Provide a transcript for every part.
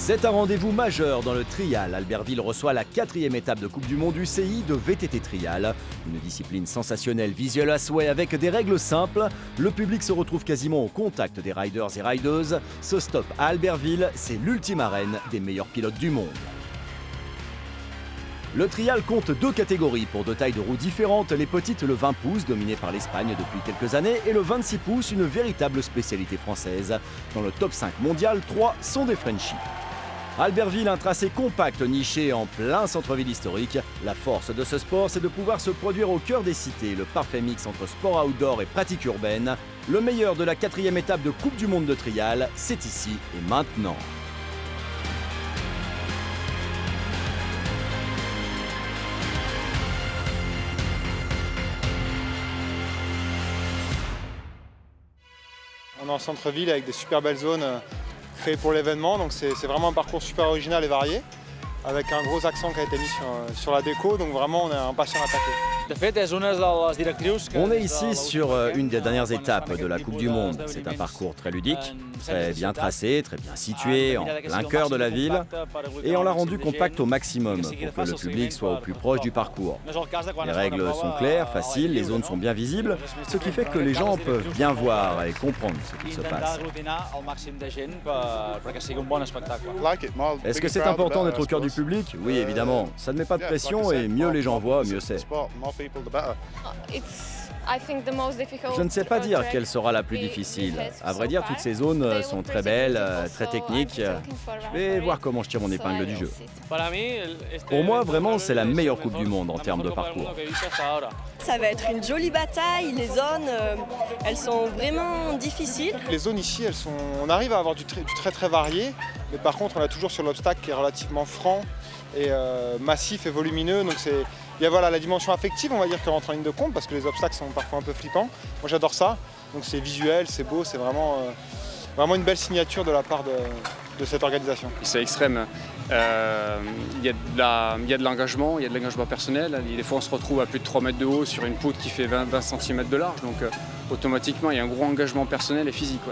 C'est un rendez-vous majeur dans le trial. Albertville reçoit la 4e étape de Coupe du Monde UCI de VTT Trial. Une discipline sensationnelle, visuelle à souhait avec des règles simples. Le public se retrouve quasiment au contact des riders et rideuses. Ce stop à Albertville, c'est l'ultime arène des meilleurs pilotes du monde. Le trial compte 2 catégories pour 2 tailles de roues différentes. Les petites, le 20 pouces, dominé par l'Espagne depuis quelques années, et le 26 pouces, une véritable spécialité française. Dans le top 5 mondial, 3 sont des Frenchies. Albertville, un tracé compact niché en plein centre-ville historique. La force de ce sport, c'est de pouvoir se produire au cœur des cités. Le parfait mix entre sport outdoor et pratique urbaine. Le meilleur de la 4e étape de Coupe du Monde de trial, c'est ici et maintenant. On est en centre-ville avec des super belles zones créées pour l'événement, donc c'est vraiment un parcours super original et varié, avec un gros accent qui a été mis sur la déco, donc vraiment on est impatient d'attaquer. On est ici sur une des dernières étapes de la Coupe du Monde. C'est un parcours très ludique, très bien tracé, très bien situé, en plein cœur de la ville. Et on l'a rendu compact au maximum pour que le public soit au plus proche du parcours. Les règles sont claires, faciles, les zones sont bien visibles, ce qui fait que les gens peuvent bien voir et comprendre ce qui se passe. Est-ce que c'est important d'être au cœur du public? Oui, évidemment. Ça ne met pas de pression et mieux les gens voient, mieux c'est. Je ne sais pas dire quelle sera la plus difficile. À vrai dire, toutes ces zones sont très belles, très techniques. Je vais voir comment je tire mon épingle du jeu. Pour moi, vraiment, c'est la meilleure Coupe du Monde en termes de parcours. Ça va être une jolie bataille. Les zones, elles sont vraiment difficiles. Les zones ici, on arrive à avoir du très varié, mais par contre, on est toujours sur l'obstacle qui est relativement franc et massif et volumineux. Donc il y a la dimension affective, on va dire, qui rentre en ligne de compte, parce que les obstacles sont parfois un peu flippants. Moi j'adore ça, donc c'est visuel, c'est beau, c'est vraiment une belle signature de la part de cette organisation. C'est extrême. Il y a de l'engagement, il y a de l'engagement personnel. Des fois on se retrouve à plus de 3 mètres de haut sur une poutre qui fait 20 cm de large, donc automatiquement il y a un gros engagement personnel et physique.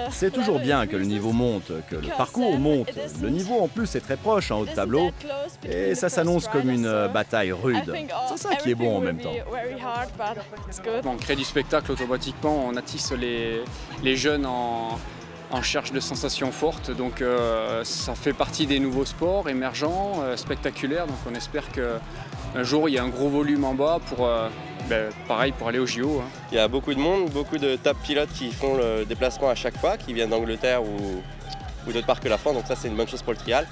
C'est toujours bien que le niveau monte, que le parcours monte. Le niveau en plus est très proche en haut de tableau et ça s'annonce comme une bataille rude. C'est ça qui est bon en même temps. On crée du spectacle automatiquement, on attisse les jeunes en cherche de sensations fortes, donc ça fait partie des nouveaux sports émergents, spectaculaires, donc on espère qu'un jour il y a un gros volume en bas pour, pareil, pour aller au JO. Il y a beaucoup de monde, beaucoup de top pilotes qui font le déplacement à chaque fois, qui viennent d'Angleterre ou d'autres parts que la France, donc ça c'est une bonne chose pour le trial,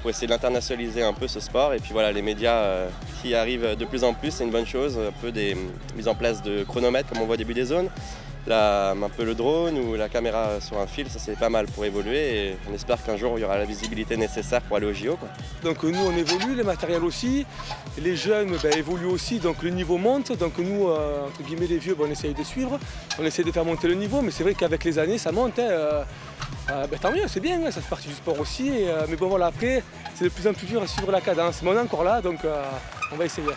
pour essayer d'internationaliser un peu ce sport, et puis voilà, les médias qui arrivent de plus en plus, c'est une bonne chose, un peu des mises en place de chronomètres comme on voit au début des zones. Un peu le drone ou la caméra sur un fil, ça c'est pas mal pour évoluer et on espère qu'un jour il y aura la visibilité nécessaire pour aller au JO. Donc nous on évolue, les matériels aussi, les jeunes évoluent aussi, donc le niveau monte, donc nous entre guillemets les vieux on essaye de suivre, on essaie de faire monter le niveau, mais c'est vrai qu'avec les années ça monte, tant mieux, c'est bien, ça fait partie du sport aussi, mais bon voilà, après c'est de plus en plus dur à suivre la cadence, mais on est encore là donc on va essayer.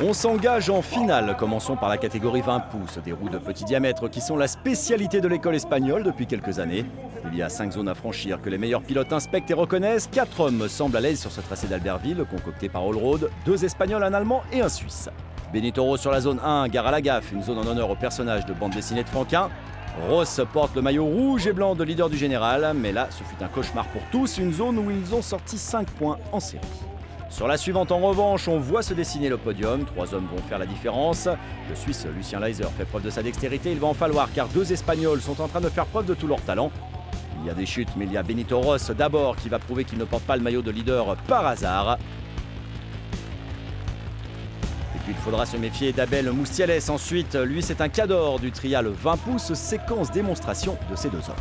On s'engage en finale. Commençons par la catégorie 20 pouces, des roues de petit diamètre qui sont la spécialité de l'école espagnole depuis quelques années. Il y a 5 zones à franchir que les meilleurs pilotes inspectent et reconnaissent. 4 hommes semblent à l'aise sur ce tracé d'Albertville, concocté par Allroad, 2 Espagnols, un Allemand et un Suisse. Benito Ross sur la zone 1, gare à la gaffe, une zone en honneur au personnage de bande dessinée de Franquin. Ross porte le maillot rouge et blanc de leader du général, mais là, ce fut un cauchemar pour tous, une zone où ils ont sorti 5 points en série. Sur la suivante, en revanche, on voit se dessiner le podium. 3 hommes vont faire la différence. Le Suisse Lucien Leiser fait preuve de sa dextérité. Il va en falloir car 2 Espagnols sont en train de faire preuve de tout leur talent. Il y a des chutes, mais il y a Benito Ross d'abord qui va prouver qu'il ne porte pas le maillot de leader par hasard. Et puis il faudra se méfier d'Abel Moustiales ensuite. Lui, c'est un cador du trial 20 pouces, séquence démonstration de ces 2 hommes.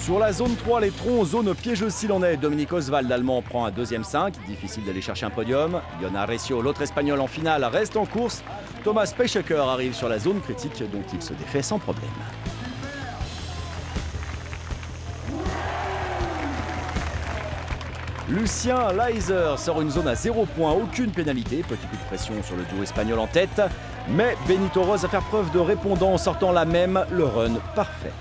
Sur la zone 3, les troncs, zone piégeuse s'il en est. Dominique Oswald, allemand, prend un 2e 5. Difficile d'aller chercher un podium. Iona Recio, l'autre espagnol en finale, reste en course. Thomas Peichecker arrive sur la zone critique dont il se défait sans problème. Lucien Leiser sort une zone à 0 points, aucune pénalité. Petit coup de pression sur le duo espagnol en tête. Mais Benito Rose va faire preuve de répondant en sortant la même, le run parfait.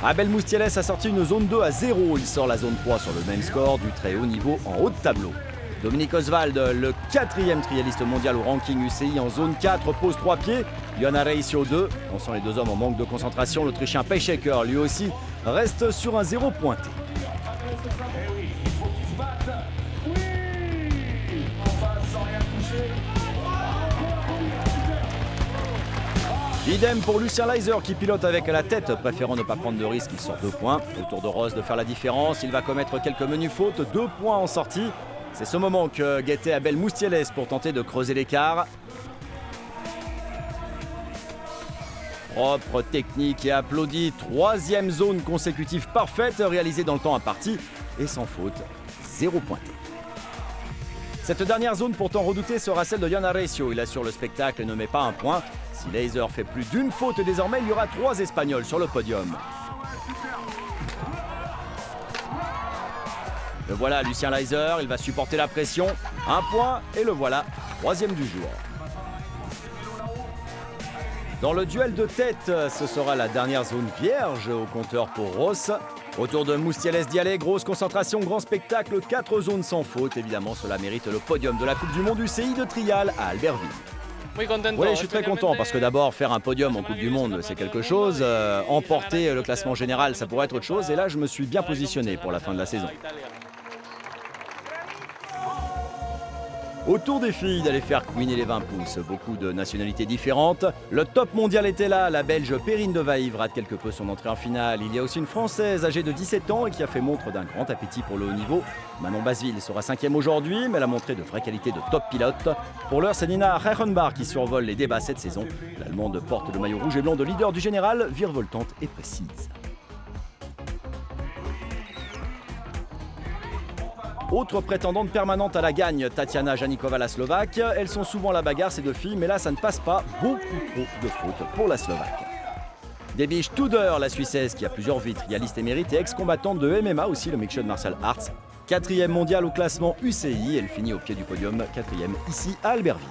Abel Moustielès a sorti une zone 2 à 0. Il sort la zone 3 sur le même score du très haut niveau en haut de tableau. Dominique Oswald, le 4e trialiste mondial au ranking UCI en zone 4, pose 3 pieds. Johanna Reisio 2. On sent les deux hommes en manque de concentration. L'Autrichien Peichecker, lui aussi, reste sur un 0 pointé. Idem pour Lucien Leiser qui pilote avec la tête, préférant ne pas prendre de risque, il sort 2 points. Au tour de Rose de faire la différence, il va commettre quelques menues fautes, 2 points en sortie. C'est ce moment que guettait Abel Moustielès pour tenter de creuser l'écart. Propre, technique et applaudi, 3e zone consécutive parfaite réalisée dans le temps imparti et sans faute, 0 pointé. Cette dernière zone pourtant redoutée sera celle de Johanna Reisio. Il assure le spectacle et ne met pas un point. Si Leiser fait plus d'une faute désormais, il y aura 3 Espagnols sur le podium. Le voilà Lucien Leiser, il va supporter la pression. 1 point et le voilà, 3e du jour. Dans le duel de tête, ce sera la dernière zone vierge au compteur pour Ross. Autour de Moustielès Dialé, grosse concentration, grand spectacle, 4 zones sans faute. Évidemment, cela mérite le podium de la Coupe du Monde UCI de trial à Albertville. Oui, je suis très content parce que d'abord, faire un podium en Coupe du Monde, c'est quelque chose. Emporter le classement général, ça pourrait être autre chose. Et là, je me suis bien positionné pour la fin de la saison. Autour des filles d'aller faire couiner les 20 pouces, beaucoup de nationalités différentes. Le top mondial était là, la Belge Perrine de Vaïve rate quelque peu son entrée en finale. Il y a aussi une Française âgée de 17 ans et qui a fait montre d'un grand appétit pour le haut niveau. Manon Basville sera 5e aujourd'hui, mais elle a montré de vraies qualités de top pilote. Pour l'heure, c'est Nina Reichenbach qui survole les débats cette saison. L'Allemande porte le maillot rouge et blanc de leader du général, virevoltante et précise. Autre prétendante permanente à la gagne, Tatiana Janikova, la Slovaque. Elles sont souvent à la bagarre, ces deux filles, mais là, ça ne passe pas. Beaucoup trop de fautes pour la Slovaque. Debbie Studer, la Suissesse, qui a plusieurs vies, trialiste émérite et ex-combattante de MMA, aussi le Mixed Martial Arts. 4e mondiale au classement UCI, elle finit au pied du podium, 4e ici à Albertville.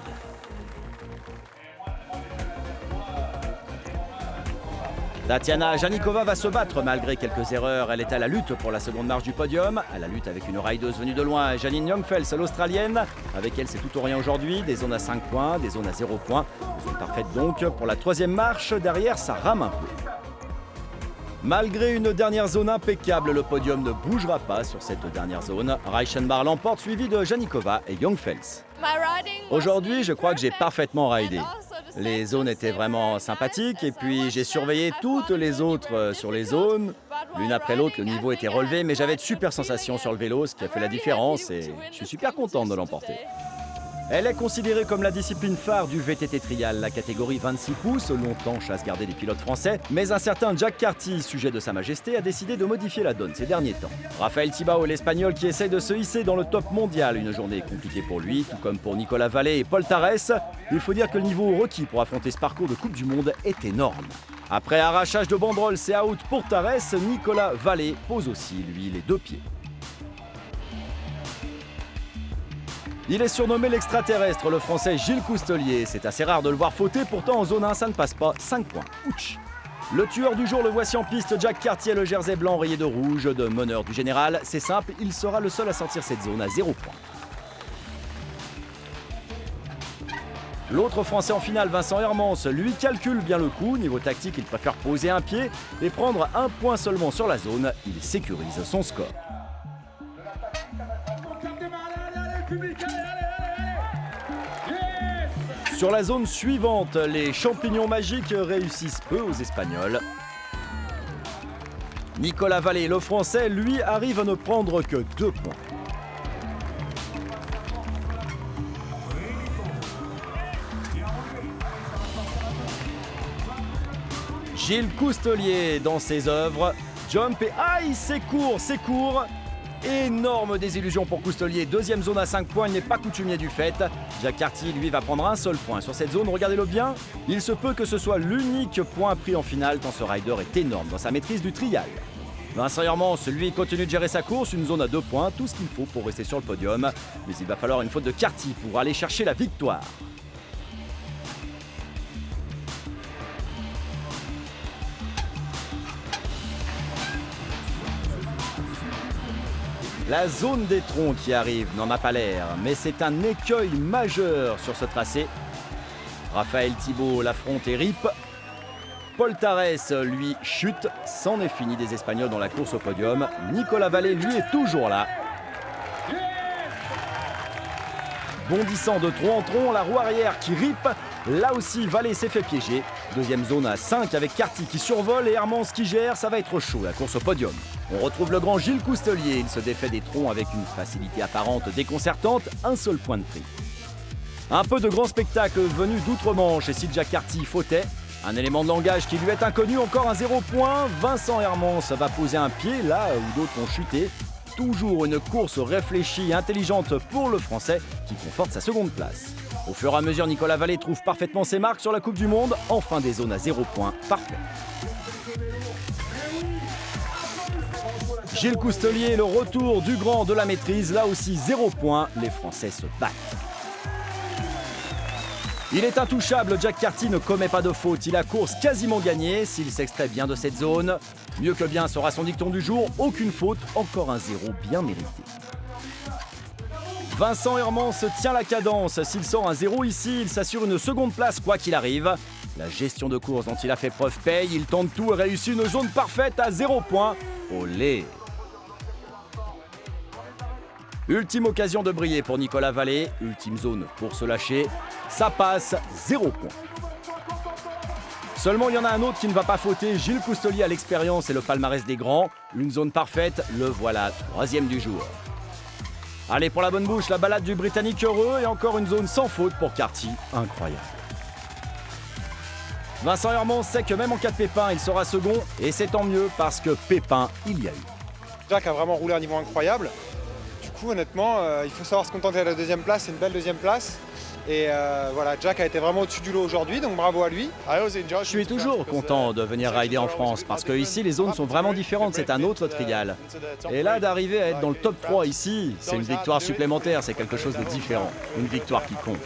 Tatiana Janikova va se battre malgré quelques erreurs. Elle est à la lutte pour la seconde marche du podium. À la lutte avec une rideuse venue de loin, Janine Youngfels, l'Australienne. Avec elle, c'est tout ou rien aujourd'hui. Des zones à 5 points, des zones à 0 points. Zone parfaite donc pour la 3e marche. Derrière, ça rame un peu. Malgré une dernière zone impeccable, le podium ne bougera pas sur cette dernière zone. Reichenbach l'emporte, suivi de Janikova et Youngfels. Aujourd'hui, je crois que j'ai parfaitement ridé. Les zones étaient vraiment sympathiques et puis j'ai surveillé toutes les autres sur les zones. L'une après l'autre, le niveau était relevé, mais j'avais de super sensations sur le vélo, ce qui a fait la différence et je suis super contente de l'emporter. Elle est considérée comme la discipline phare du VTT Trial, la catégorie 26 pouces, longtemps chasse gardée des pilotes français. Mais un certain Jack Carty, sujet de Sa Majesté, a décidé de modifier la donne ces derniers temps. Rafael Tibao, l'Espagnol qui essaye de se hisser dans le top mondial, une journée compliquée pour lui, tout comme pour Nicolas Vallée et Paul Tarès. Il faut dire que le niveau requis pour affronter ce parcours de Coupe du Monde est énorme. Après arrachage de banderole, c'est out pour Tarès, Nicolas Vallée pose aussi, lui, les 2 pieds. Il est surnommé l'extraterrestre, le français Gilles Coustelier. C'est assez rare de le voir fauter, pourtant en zone 1, ça ne passe pas. 5 points. Ouch. Le tueur du jour, le voici en piste, Jack Cartier, le jersey blanc rayé de rouge, de meneur du général. C'est simple, il sera le seul à sortir cette zone à 0 points. L'autre français en finale, Vincent Hermans, lui calcule bien le coup. Niveau tactique, il préfère poser un pied et prendre 1 point seulement sur la zone. Il sécurise son score. Sur la zone suivante, les champignons magiques réussissent peu aux Espagnols. Nicolas Vallée, le français, lui, arrive à ne prendre que 2 points. Gilles Coustelier dans ses œuvres. Jump et aïe, c'est court. Énorme désillusion pour Coustelier, 2e zone à 5 points, il n'est pas coutumier du fait. Jack Carty, lui, va prendre un seul point sur cette zone, regardez-le bien. Il se peut que ce soit l'unique point pris en finale tant ce rider est énorme dans sa maîtrise du trial. Vincent Hermans, lui, continue de gérer sa course, une zone à 2 points, tout ce qu'il faut pour rester sur le podium. Mais il va falloir une faute de Carty pour aller chercher la victoire. La zone des troncs qui arrive n'en a pas l'air, mais c'est un écueil majeur sur ce tracé. Raphaël Thibault l'affronte et rip. Paul Tarès, lui, chute. C'en est fini des Espagnols dans la course au podium. Nicolas Vallée, lui, est toujours là. Bondissant de tronc en tronc, la roue arrière qui rip. Là aussi, Vallée s'est fait piéger. Deuxième zone à 5 avec Carty qui survole et Hermans qui gère. Ça va être chaud, la course au podium. On retrouve le grand Gilles Coustelier. Il se défait des troncs avec une facilité apparente déconcertante. Un seul point de prix. Un peu de grand spectacle venu d'outre-Manche et si Jack Carty fautait. Un élément de langage qui lui est inconnu, encore un 0 point. Vincent Hermans va poser un pied là où d'autres ont chuté. Toujours une course réfléchie et intelligente pour le Français qui conforte sa seconde place. Au fur et à mesure, Nicolas Vallée trouve parfaitement ses marques sur la Coupe du Monde. Enfin des zones à 0 point, parfait. Gilles Coustelier, le retour du grand de la maîtrise. Là aussi 0 point, les Français se battent. Il est intouchable, Jack Carty ne commet pas de faute, il a course quasiment gagnée. S'il s'extrait bien de cette zone, mieux que bien sera son dicton du jour, aucune faute, encore un 0 bien mérité. Vincent Hermans tient la cadence, s'il sort un 0 ici, il s'assure une seconde place quoi qu'il arrive. La gestion de course dont il a fait preuve paye, il tente tout et réussit une zone parfaite à 0 point. Olé! Ultime occasion de briller pour Nicolas Vallée, ultime zone pour se lâcher. Ça passe, 0 point. Seulement, il y en a un autre qui ne va pas fauter. Gilles Coustelier a l'expérience et le palmarès des grands. Une zone parfaite, le voilà, troisième du jour. Allez, pour la bonne bouche, la balade du Britannique heureux et encore une zone sans faute pour Carty. Incroyable. Vincent Hermans sait que même en cas de pépin, il sera second. Et c'est tant mieux parce que pépin, il y a eu. Jack a vraiment roulé à un niveau incroyable. Du coup, honnêtement, il faut savoir se contenter de la deuxième place. C'est une belle deuxième place. Et voilà, Jack a été vraiment au-dessus du lot aujourd'hui, donc bravo à lui. Je suis toujours content de venir rider en France parce que ici les zones sont vraiment différentes, c'est un autre trial. Et là d'arriver à être dans le top 3 ici, c'est une victoire supplémentaire, c'est quelque chose de différent, une victoire qui compte.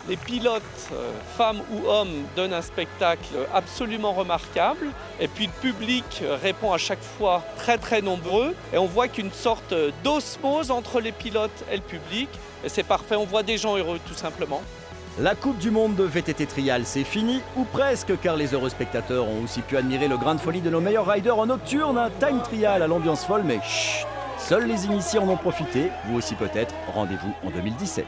Les pilotes, femmes ou hommes, donnent un spectacle absolument remarquable. Et puis le public répond à chaque fois très très nombreux. Et on voit qu'une sorte d'osmose entre les pilotes et le public. Et c'est parfait, on voit des gens heureux tout simplement. La Coupe du Monde de VTT Trial, c'est fini, ou presque, car les heureux spectateurs ont aussi pu admirer le grain de folie de nos meilleurs riders en nocturne, un time trial à l'ambiance folle, mais chut, seuls les initiés en ont profité, vous aussi peut-être, rendez-vous en 2017.